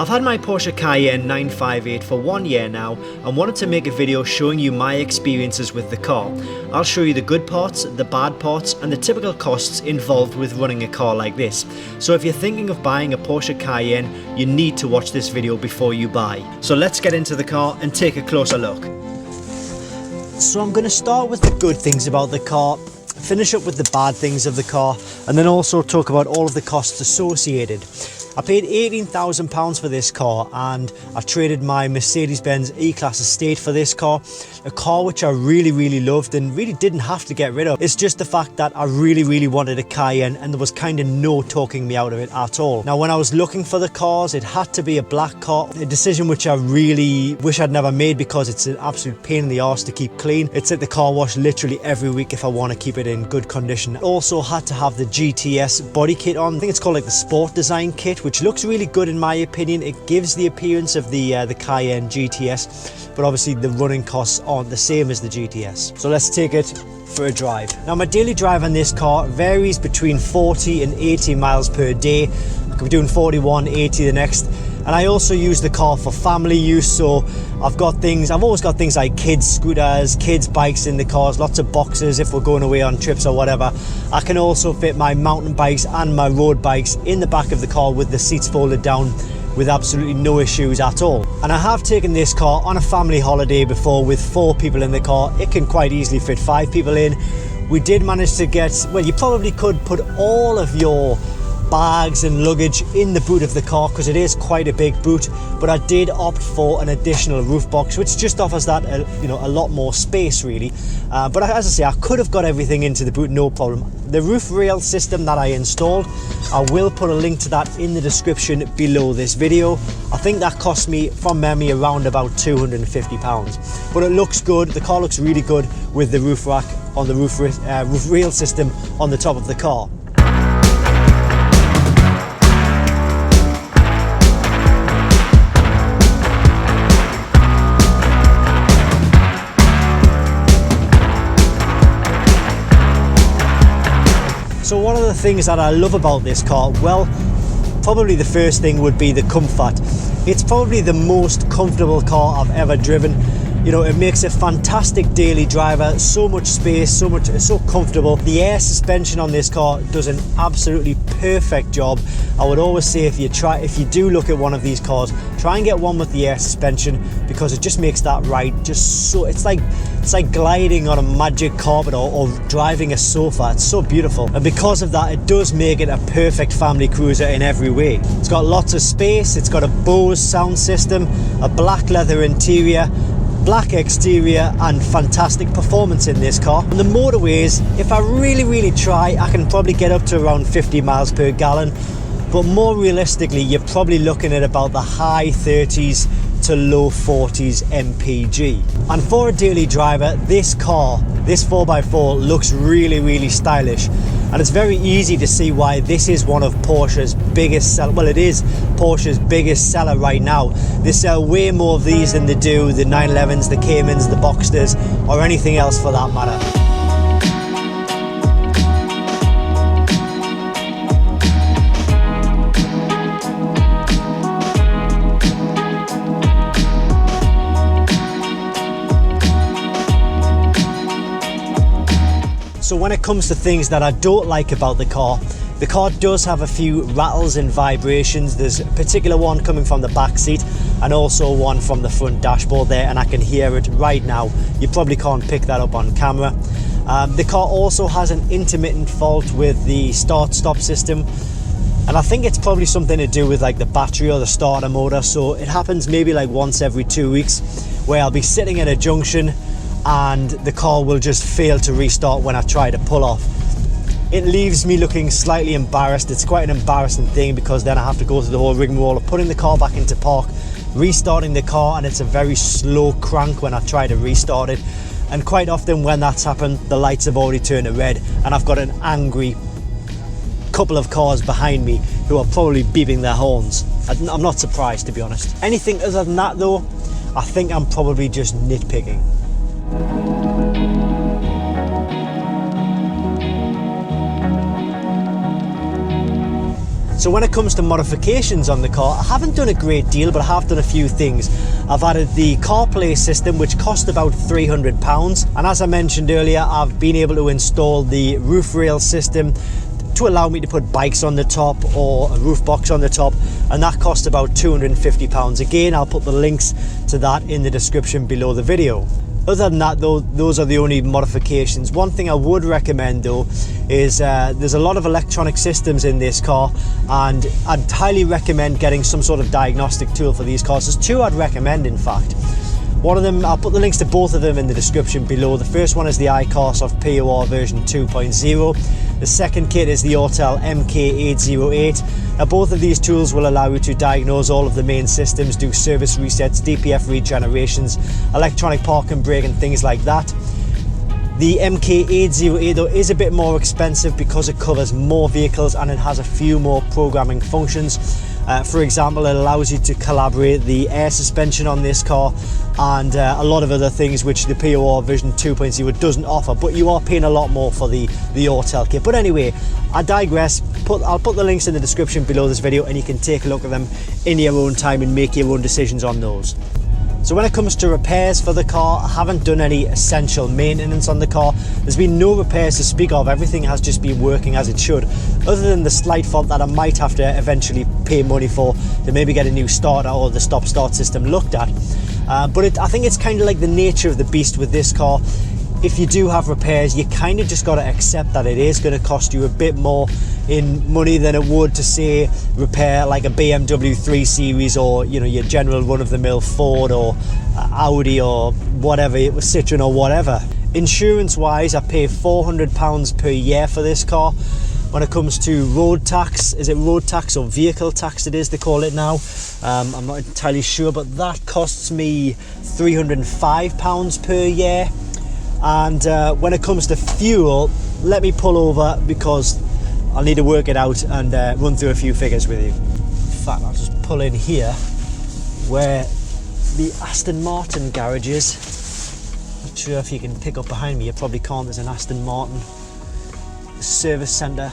I've had my Porsche Cayenne 958 for 1 year now and wanted to make a video showing you my experiences with the car. I'll show you the good parts, the bad parts and the typical costs involved with running a car like this. So if you're thinking of buying a Porsche Cayenne, you need to watch this video before you buy. So let's get into the car and take a closer look. So I'm going to start with the good things about the car, finish up with the bad things of the car, and then also talk about all of the costs associated. I paid £18,000 for this car and I traded my Mercedes-Benz E-Class estate for this car. A car which I really loved and really didn't have to get rid of. It's just the fact that I really wanted a Cayenne and there was kind of no talking me out of it at all. Now when I was looking for the cars, it had to be a black car, a decision which I really wish I'd never made because it's an absolute pain in the arse to keep clean. It's at the car wash literally every week if I want to keep it in good condition. I also had to have the GTS body kit on. I think it's called like the Sport Design kit, which looks really good in my opinion. It gives the appearance of the Cayenne GTS, but obviously the running costs aren't the same as the GTS. So let's take it for a drive. Now my daily drive on this car varies between 40 and 80 miles per day. I could be doing 41, 80 the next. And I also use the car for family use, so I've always got things like kids scooters, kids bikes in the cars, lots of boxes if we're going away on trips or whatever. I can also fit my mountain bikes and my road bikes in the back of the car with the seats folded down with absolutely no issues at all. And I have taken this car on a family holiday before with 4 people in the car. It can quite easily fit 5 people in. We did manage to get, well, you probably could put all of your bags and luggage in the boot of the car because it is quite a big boot, but I did opt for an additional roof box which just offers that a lot more space really, but as I say, I could have got everything into the boot no problem. The roof rail system that I installed, I will put a link to that in the description below this video. I think that cost me from memory around about £250, but it looks good. The car looks really good with the roof rack on the roof rail system on the top of the car. So one of the things that I love about this car, well, probably the first thing would be the comfort. It's probably the most comfortable car I've ever driven. You know, it makes a fantastic daily driver, so much space, so comfortable. The air suspension on this car does an absolutely perfect job. I would always say if you do look at one of these cars, try and get one with the air suspension because it just makes that ride just so, it's like gliding on a magic carpet or driving a sofa. It's so beautiful. And because of that, it does make it a perfect family cruiser in every way. It's got lots of space, it's got a Bose sound system, a black leather interior, black exterior and fantastic performance in this car. On the motorways, if I really try, I can probably get up to around 50 miles per gallon, but more realistically you're probably looking at about the high 30s to low 40s mpg. And for a daily driver, this car, this 4x4 looks really stylish, and it's very easy to see why this is one of Porsche's biggest seller. Well, it is Porsche's biggest seller right now. They sell way more of these than they do the 911s, the Caymans, the Boxsters, or anything else for that matter. So when it comes to things that I don't like about the car does have a few rattles and vibrations. There's a particular one coming from the back seat and also one from the front dashboard there, and I can hear it right now. You probably can't pick that up on camera. The car also has an intermittent fault with the start-stop system, and I think it's probably something to do with like the battery or the starter motor. So it happens maybe like once every 2 weeks where I'll be sitting at a junction and the car will just fail to restart when I try to pull off. It leaves me looking slightly embarrassed. It's quite an embarrassing thing because then I have to go through the whole rigmarole of putting the car back into park, restarting the car, and it's a very slow crank when I try to restart it. And quite often when that's happened, the lights have already turned to red and I've got an angry couple of cars behind me who are probably beeping their horns. I'm not surprised, to be honest. Anything other than that though, I think I'm probably just nitpicking. So when it comes to modifications on the car, I haven't done a great deal, but I have done a few things. I've added the CarPlay system, which cost about £300, and as I mentioned earlier, I've been able to install the roof rail system to allow me to put bikes on the top or a roof box on the top, and that cost about £250. Again, I'll put the links to that in the description below the video. Other than that though, those are the only modifications. One thing I would recommend though is there's a lot of electronic systems in this car, and I'd highly recommend getting some sort of diagnostic tool for these cars. There's two I'd recommend, in fact. One of them, I'll put the links to both of them in the description below. The first one is the iCarsoft POR version 2.0. The second kit is the Autel MK808. Now both of these tools will allow you to diagnose all of the main systems, do service resets, DPF regenerations, electronic park and brake and things like that. The MK808 though is a bit more expensive because it covers more vehicles and it has a few more programming functions. For example, it allows you to calibrate the air suspension on this car and a lot of other things which the POR version 2.0 doesn't offer, but you are paying a lot more for the Autel kit. But anyway, I digress. I'll put the links in the description below this video and you can take a look at them in your own time and make your own decisions on those. So when it comes to repairs for the car, I haven't done any essential maintenance on the car. There's been no repairs to speak of. Everything has just been working as it should, other than the slight fault that I might have to eventually pay money for to maybe get a new starter or the stop-start system looked at. But I think it's kind of like the nature of the beast with this car. If you do have repairs, you kind of just got to accept that it is going to cost you a bit more in money than it would to, say, repair like a BMW 3 Series or, you know, your general run-of-the-mill Ford or Audi or whatever, Citroen or whatever. Insurance-wise, I pay £400 per year for this car. When it comes to road tax, is it road tax or vehicle tax it is they call it now? I'm not entirely sure, but that costs me £305 per year. And when it comes to fuel, let me pull over because I'll need to work it out and run through a few figures with you. In fact, I'll just pull in here where the Aston Martin garage is. Not sure if you can pick up behind me, you probably can't. There's an Aston Martin service centre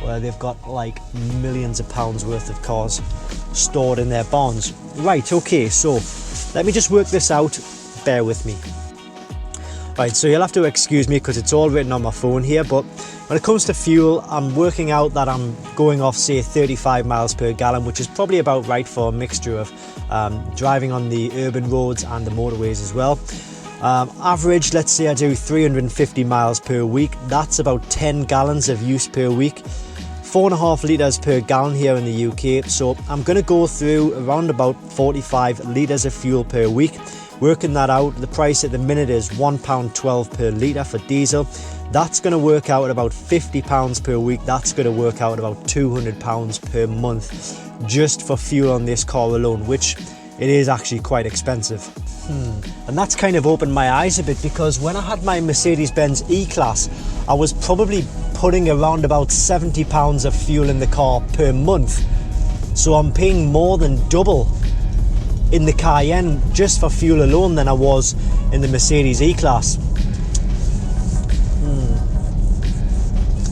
where they've got like millions of pounds worth of cars stored in their barns. Right, okay, so let me just work this out, bear with me. Right, so you'll have to excuse me because it's all written on my phone here, but when it comes to fuel, I'm working out that I'm going off, say, 35 miles per gallon, which is probably about right for a mixture of driving on the urban roads and the motorways as well. Average, let's say I do 350 miles per week. That's about 10 gallons of use per week. 4.5 litres per gallon here in the UK. So I'm going to go through around about 45 litres of fuel per week. Working that out, the price at the minute is £1.12 per litre for diesel. That's going to work out at about £50 per week. That's going to work out at about £200 per month just for fuel on this car alone, which it is actually quite expensive. And that's kind of opened my eyes a bit, because when I had my Mercedes-Benz E-Class, I was probably putting around about £70 of fuel in the car per month. So I'm paying more than double in the Cayenne just for fuel alone than I was in the Mercedes E-Class.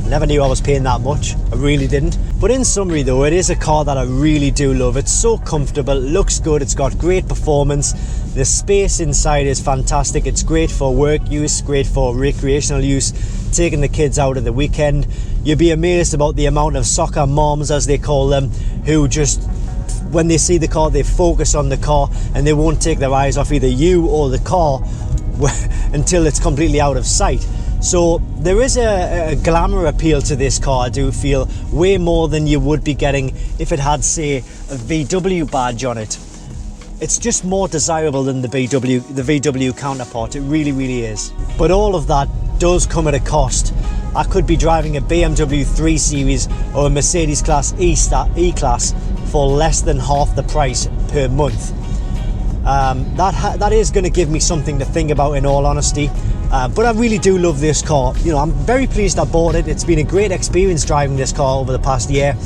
Never knew I was paying that much, I really didn't. But in summary though, it is a car that I really do love. It's so comfortable, it looks good, it's got great performance, the space inside is fantastic, it's great for work use, great for recreational use, taking the kids out at the weekend. You'd be amazed about the amount of soccer moms, as they call them, who just, when they see the car, they focus on the car and they won't take their eyes off either you or the car until it's completely out of sight. So there is a glamour appeal to this car, I do feel, way more than you would be getting if it had, say, a VW badge on it. It's just more desirable than the VW counterpart, it really, really is. But all of that does come at a cost. I could be driving a BMW 3 Series or a Mercedes Class E-Class for less than half the price per month. That is going to give me something to think about, in all honesty. But I really do love this car. You know, I'm very pleased I bought it. It's been a great experience driving this car over the past year.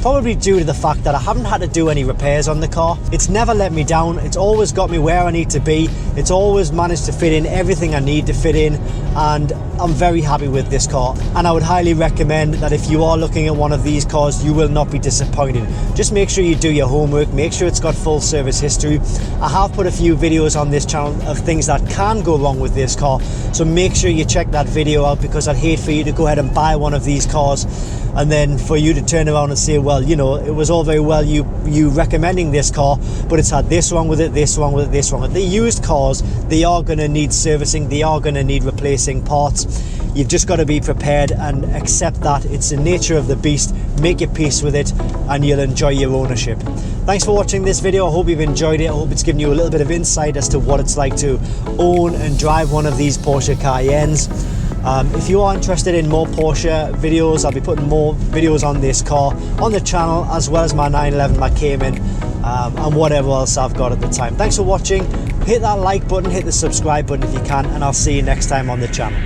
probably due to the fact that I haven't had to do any repairs on the car. It's never let me down. It's always got me where I need to be. It's always managed to fit in everything I need to fit in, and I'm very happy with this car. And I would highly recommend that if you are looking at one of these cars, you will not be disappointed. Just make sure you do your homework, make sure it's got full service history. I have put a few videos on this channel of things that can go wrong with this car, so make sure you check that video out, because I'd hate for you to go ahead and buy one of these cars and then for you to turn around and say, well, you know, it was all very well you recommending this car, but it's had this wrong with it, this wrong with it, this wrong with it. The used cars, they are going to need servicing, they are going to need replacing parts. You've just got to be prepared and accept that it's the nature of the beast. Make your peace with it and you'll enjoy your ownership. Thanks for watching this video. I hope you've enjoyed it. I hope it's given you a little bit of insight as to what it's like to own and drive one of these Porsche Cayennes. If you are interested in more Porsche videos, I'll be putting more videos on this car on the channel, as well as my 911, my Cayman, and whatever else I've got at the time. Thanks for watching. Hit that like button, hit the subscribe button if you can, and I'll see you next time on the channel.